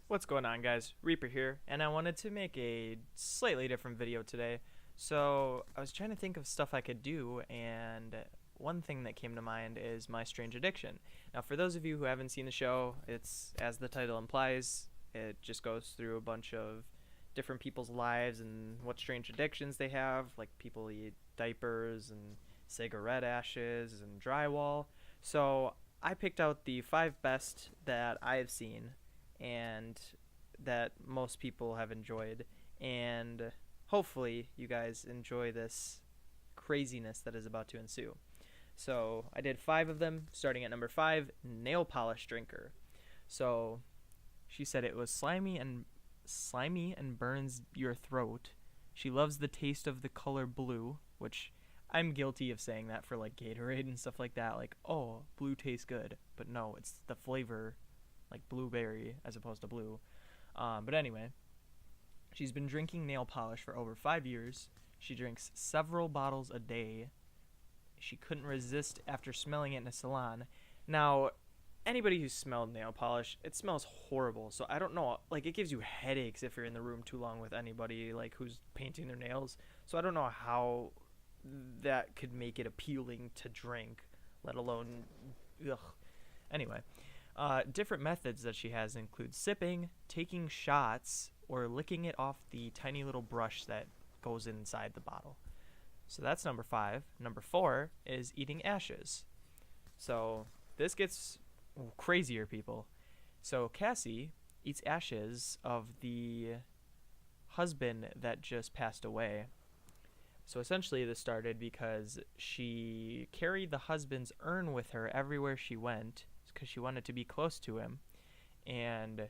What's going on, guys? Reaper here, and I wanted to make a slightly different video today. So I was trying to think of stuff I could do, and one thing that came to mind is my strange addiction. Now, for those of you who haven't seen the show, it's, as the title implies, it just goes through a bunch of different people's lives and what strange addictions they have. Like, people eat diapers and cigarette ashes and drywall. So I picked out the 5 best that I've seen and that most people have enjoyed, and hopefully you guys enjoy this craziness that is about to ensue. So I did 5 of them, starting at number 5, nail polish drinker. So she said it was slimy and burns your throat. She loves the taste of the color blue, which I'm guilty of saying that for like Gatorade and stuff like that. Like, oh, blue tastes good, but no, it's the flavor, like blueberry as opposed to blue. But anyway, she's been drinking nail polish for over 5 years. She drinks several bottles a day. She couldn't resist after smelling it in a salon. Now, anybody who's smelled nail polish, it smells horrible. So I don't know, like, it gives you headaches if you're in the room too long with anybody like who's painting their nails. So I don't know how that could make it appealing to drink, let alone ugh. Anyway, different methods that she has include sipping, taking shots, or licking it off the tiny little brush that goes inside the bottle. So that's number 5. Number 4 is eating ashes. So this gets crazier, people. So Cassie eats ashes of the husband that just passed away. So essentially this started because she carried the husband's urn with her everywhere she went because she wanted to be close to him, and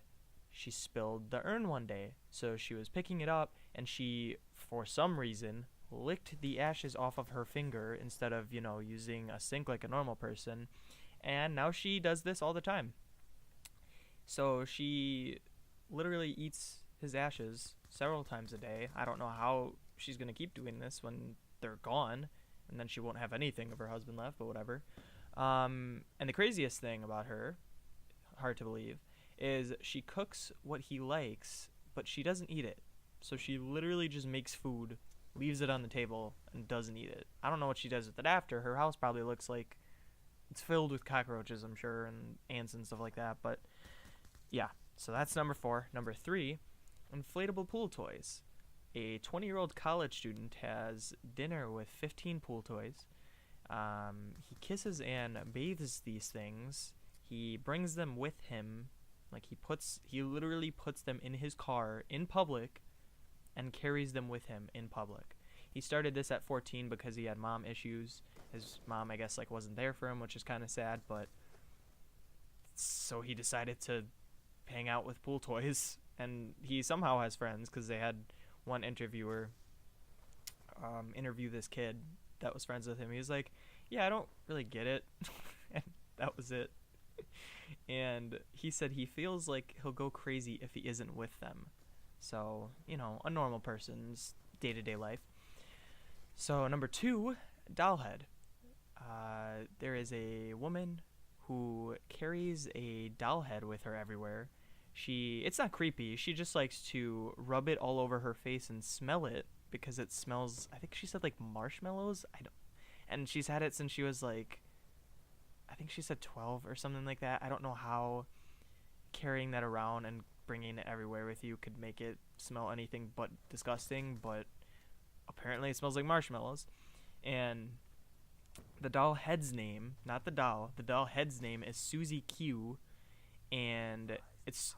she spilled the urn one day. So she was picking it up, and she, for some reason, licked the ashes off of her finger instead of, using a sink like a normal person, and now she does this all the time. So she literally eats his ashes several times a day. I don't know how she's going to keep doing this when they're gone, and then she won't have anything of her husband left, but whatever. And the craziest thing about her, hard to believe, is she cooks what he likes, but she doesn't eat it. So she literally just makes food, leaves it on the table, and doesn't eat it. I don't know what she does with it after. Her house probably looks like it's filled with cockroaches, I'm sure, and ants and stuff like that. But yeah, so that's number 4. Number 3, inflatable pool toys. A 20-year-old college student has dinner with 15 pool toys. He kisses and bathes these things. He brings them with him. Like, he literally puts them in his car in public and carries them with him in public. He started this at 14 because he had mom issues. His mom, I guess, like, wasn't there for him, which is kind of sad, but so he decided to hang out with pool toys, and he somehow has friends because they had one interviewer interview this kid that was friends with him. He was like, yeah, I don't really get it. And that was it. And he said he feels like he'll go crazy if he isn't with them. So, a normal person's day-to-day life. So number 2, doll head. There is a woman who carries a doll head with her everywhere. It's not creepy. She just likes to rub it all over her face and smell it because it smells, I think she said, like marshmallows. And she's had it since she was like, I think she said 12 or something like that. I don't know how carrying that around and bringing it everywhere with you could make it smell anything but disgusting, but apparently it smells like marshmallows. And the doll head's name, not the doll head's name is Susie Q, and it's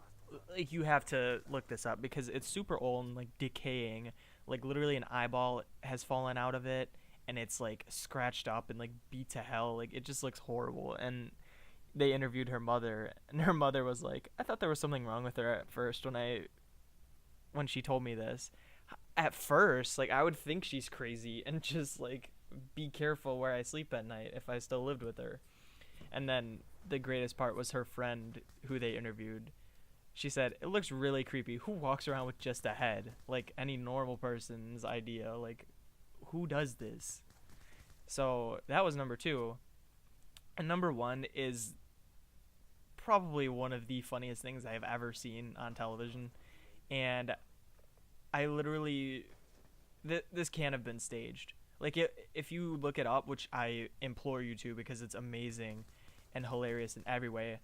like, you have to look this up because it's super old and like decaying. Like, literally an eyeball has fallen out of it, and it's like scratched up and like beat to hell. Like, it just looks horrible. And they interviewed her mother, and her mother was like, I thought there was something wrong with her at first when she told me this. At first, like, I would think she's crazy and just like be careful where I sleep at night if I still lived with her. And then the greatest part was her friend who they interviewed. She said, it looks really creepy. Who walks around with just a head? Like, any normal person's idea. Like, who does this? So that was number 2. And number 1 is probably one of the funniest things I have ever seen on television. And I literally, this can't have been staged. Like, if you look it up, which I implore you to because it's amazing and hilarious in every way,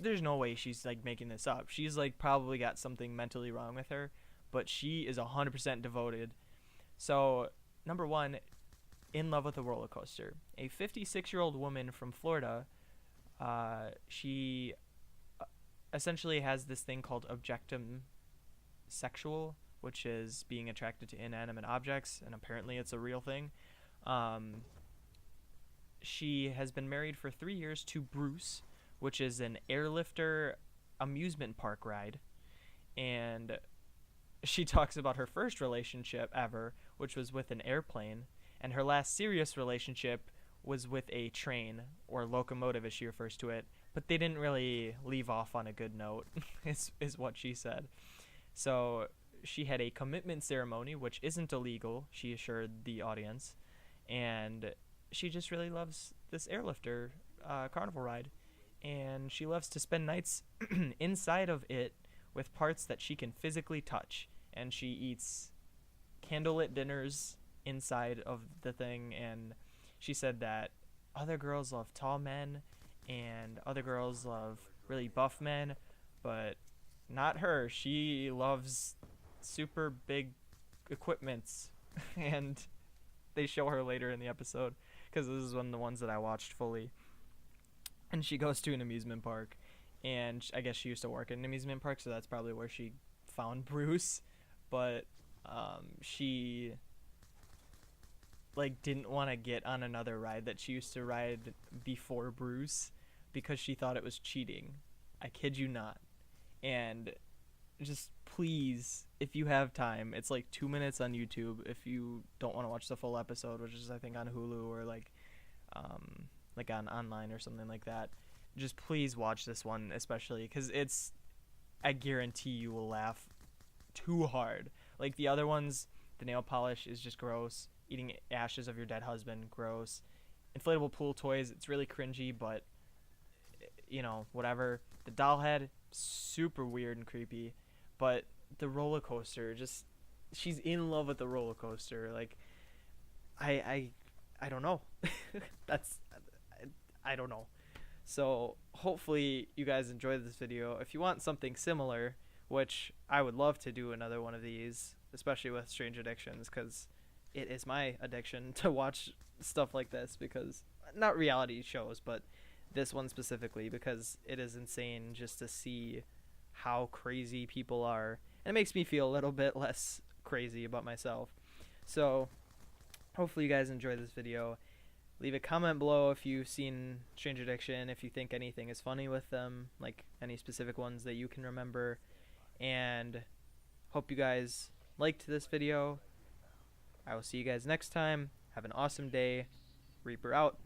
there's no way she's like making this up. She's like probably got something mentally wrong with her, but she is 100% devoted. So, number one, in love with a roller coaster. A 56-year-old woman from Florida, she essentially has this thing called objectum sexual, which is being attracted to inanimate objects, and apparently it's a real thing. She has been married for 3 years to Bruce, which is an airlifter amusement park ride. And she talks about her first relationship ever, which was with an airplane, and her last serious relationship was with a train, or locomotive as she refers to it, but they didn't really leave off on a good note, is what she said. So she had a commitment ceremony, which isn't illegal, she assured the audience, and she just really loves this airlifter carnival ride, and she loves to spend nights inside of it with parts that she can physically touch, and she eats candlelit dinners inside of the thing. And she said that other girls love tall men and other girls love really buff men, but not her. She loves super big equipments. And they show her later in the episode, because this is one of the ones that I watched fully. And she goes to an amusement park, and I guess she used to work at an amusement park, so that's probably where she found Bruce. But she like didn't want to get on another ride that she used to ride before Bruce because she thought it was cheating. I kid you not. And just please, if you have time, it's like 2 minutes on YouTube if you don't want to watch the full episode, which is I think on Hulu or like on online or something like that. Just please watch this one, especially because I guarantee you will laugh too hard. Like the other ones, the nail polish is just gross. Eating ashes of your dead husband, gross. Inflatable pool toys, it's really cringy, but whatever. The doll head, super weird and creepy. But the roller coaster, just she's in love with the roller coaster. Like I don't know. I don't know. So hopefully you guys enjoyed this video. If you want something similar, which I would love to do another one of these, especially with Strange Addictions, because it is my addiction to watch stuff like this, because not reality shows, but this one specifically, because it is insane just to see how crazy people are, and it makes me feel a little bit less crazy about myself. So hopefully you guys enjoyed this video. Leave a comment below if you've seen Strange Addiction, if you think anything is funny with them, like any specific ones that you can remember. And hope you guys liked this video. I will see you guys next time. Have an awesome day. Reaper out.